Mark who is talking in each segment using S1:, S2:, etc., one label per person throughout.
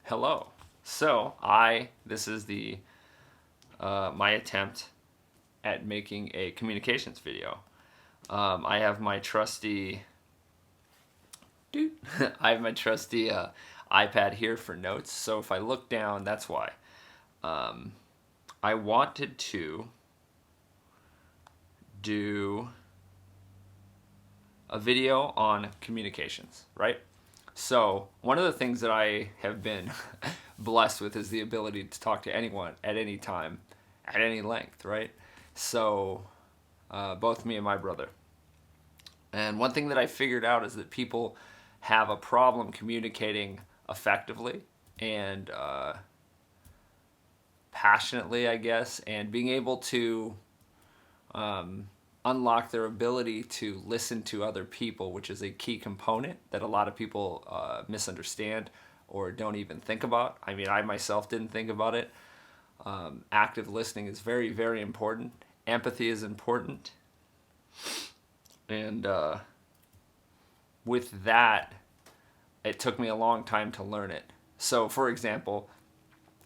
S1: Hello. This is the my attempt at making a communications video. I have my trusty, I have my trusty iPad here for notes. So if I look down, that's why. I wanted to do a video on communications, right? So, one of the things that I have been blessed with is the ability to talk to anyone at any time, at any length, right? So, both me and my brother. And one thing that I figured out is that people have a problem communicating effectively and passionately, I guess, and being able to unlock their ability to listen to other people, which is a key component that a lot of people misunderstand or don't even think about. I mean, I myself didn't think about it. Active listening is very, very important. Empathy is important. And with that, it took me a long time to learn it. So, for example,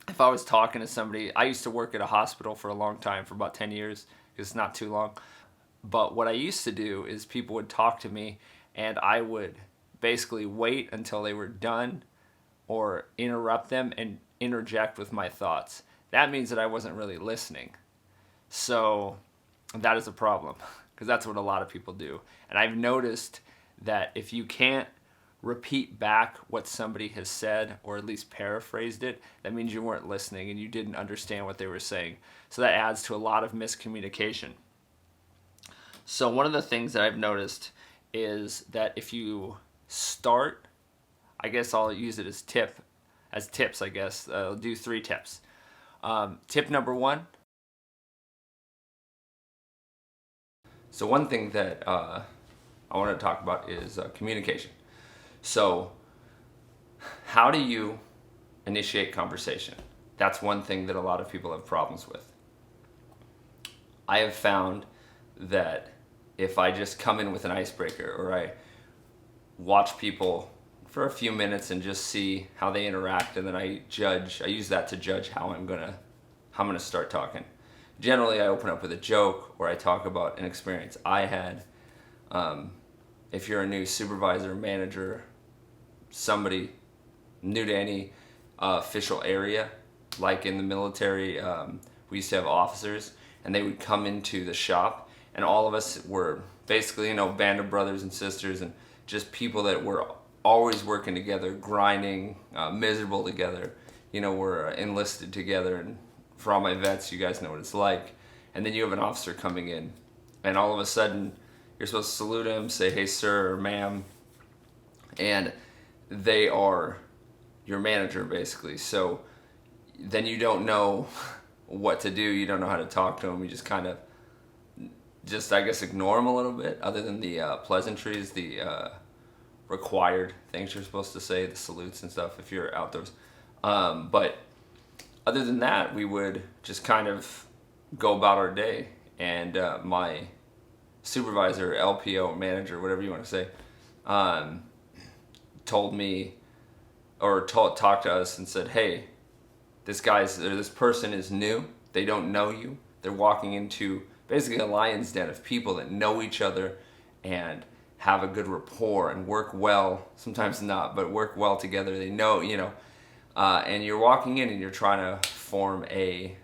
S1: if I was talking to somebody, I used to work at a hospital for a long time, for about 10 years, because it's not too long. But what I used to do is people would talk to me and I would basically wait until they were done or interrupt them and interject with my thoughts. That means that I wasn't really listening. So that is a problem because that's what a lot of people do. And I've noticed that if you can't repeat back what somebody has said or at least paraphrased it, that means you weren't listening and you didn't understand what they were saying. So that adds to a lot of miscommunication. So one of the things that I've noticed is that if you start, I guess I'll use it as tips, I guess. I'll do 3 tips. Tip number 1. So one thing that I want to talk about is communication. So how do you initiate conversation? That's one thing that a lot of people have problems with. I have found that if I just come in with an icebreaker or I watch people for a few minutes and just see how they interact and then I use that to judge how I'm gonna start talking. Generally I open up with a joke or I talk about an experience I had. If you're a new supervisor, manager, somebody new to any official area, like in the military, we used to have officers and they would come into the shop and all of us were basically, band of brothers and sisters and just people that were always working together, grinding, miserable together. We're enlisted together, and for all my vets, you guys know what it's like. And then you have an officer coming in, and all of a sudden, you're supposed to salute him, say, "Hey, sir," or "ma'am," and they are your manager, basically. So then you don't know what to do. You don't know how to talk to him. You just kind of I guess ignore them a little bit, other than the pleasantries, the required things you're supposed to say, the salutes and stuff if you're outdoors. But other than that, we would just kind of go about our day. And my supervisor, LPO, manager, whatever you want to say, told me or talked to us and said, "Hey, this person is new. They don't know you. They're walking into basically a lion's den of people that know each other and have a good rapport and work well, sometimes not, but work well together. They know, and you're walking in and you're trying to form a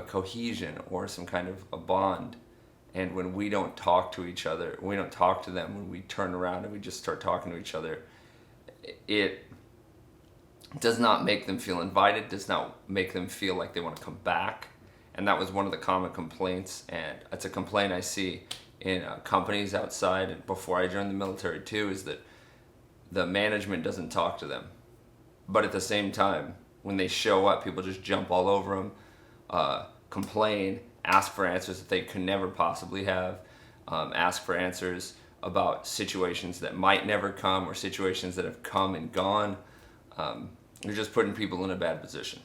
S1: cohesion or some kind of a bond. And when we don't talk to each other, we don't talk to them, when we turn around and we just start talking to each other, it does not make them feel invited, does not make them feel like they want to come back. And that was one of the common complaints, and it's a complaint I see in companies outside and before I joined the military too, is that the management doesn't talk to them. But at the same time, when they show up, people just jump all over them, complain, ask for answers that they could never possibly have, ask for answers about situations that might never come or situations that have come and gone. You're just putting people in a bad position.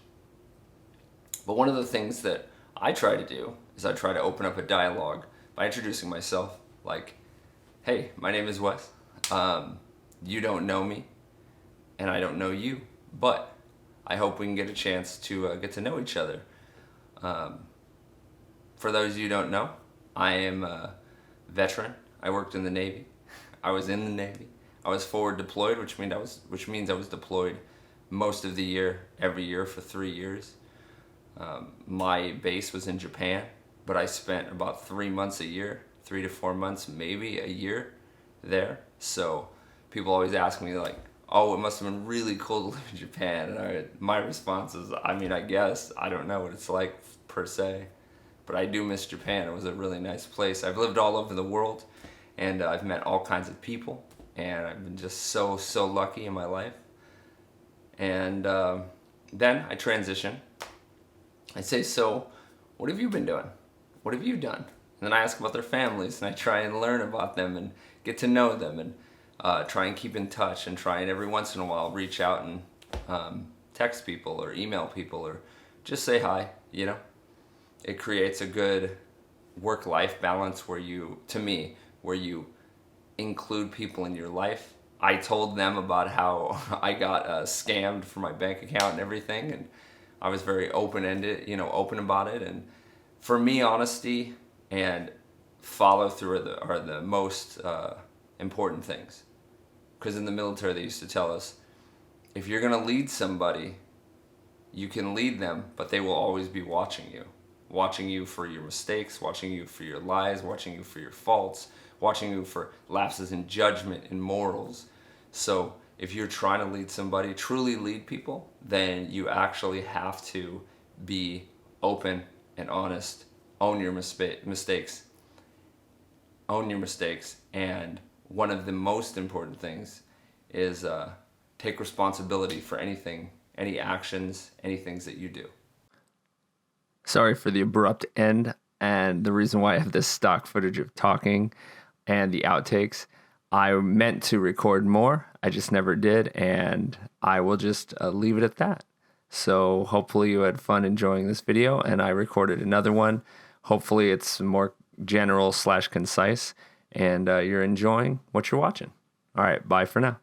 S1: But one of the things that I try to do is I try to open up a dialogue by introducing myself, like, "Hey, my name is Wes. You don't know me, and I don't know you, but I hope we can get a chance to get to know each other. For those of you who don't know, I am a veteran. I worked in the Navy. I was in the Navy. I was forward deployed, which means I was deployed most of the year, every year for 3 years. My base was in Japan, but I spent about 3 months a year, 3 to 4 months, maybe a year there. So people always ask me like, "Oh, it must have been really cool to live in Japan." And my response is, I mean, I guess I don't know what it's like per se, but I do miss Japan. It was a really nice place. I've lived all over the world, and I've met all kinds of people, and I've been just so lucky in my life. And then I transition. I say, "So, what have you been doing? What have you done?" And then I ask about their families, and I try and learn about them and get to know them, and try and keep in touch, and try and every once in a while reach out and text people or email people or just say hi, you know? It creates a good work-life balance where you include people in your life. I told them about how I got scammed for my bank account and everything, and I was very open about it. And for me, honesty and follow through are the most important things. Because in the military, they used to tell us, if you're going to lead somebody, you can lead them, but they will always be watching you for your mistakes, watching you for your lies, watching you for your faults, watching you for lapses in judgment and morals. So if you're trying to lead somebody, truly lead people, then you actually have to be open and honest, own your mistakes, and one of the most important things is take responsibility for any actions, any things that you do. Sorry for the abrupt end, and the reason why I have this stock footage of talking and the outtakes. I meant to record more, I just never did, and I will just leave it at that. So hopefully you had fun enjoying this video, and I recorded another one. Hopefully it's more general / concise, and you're enjoying what you're watching. All right, bye for now.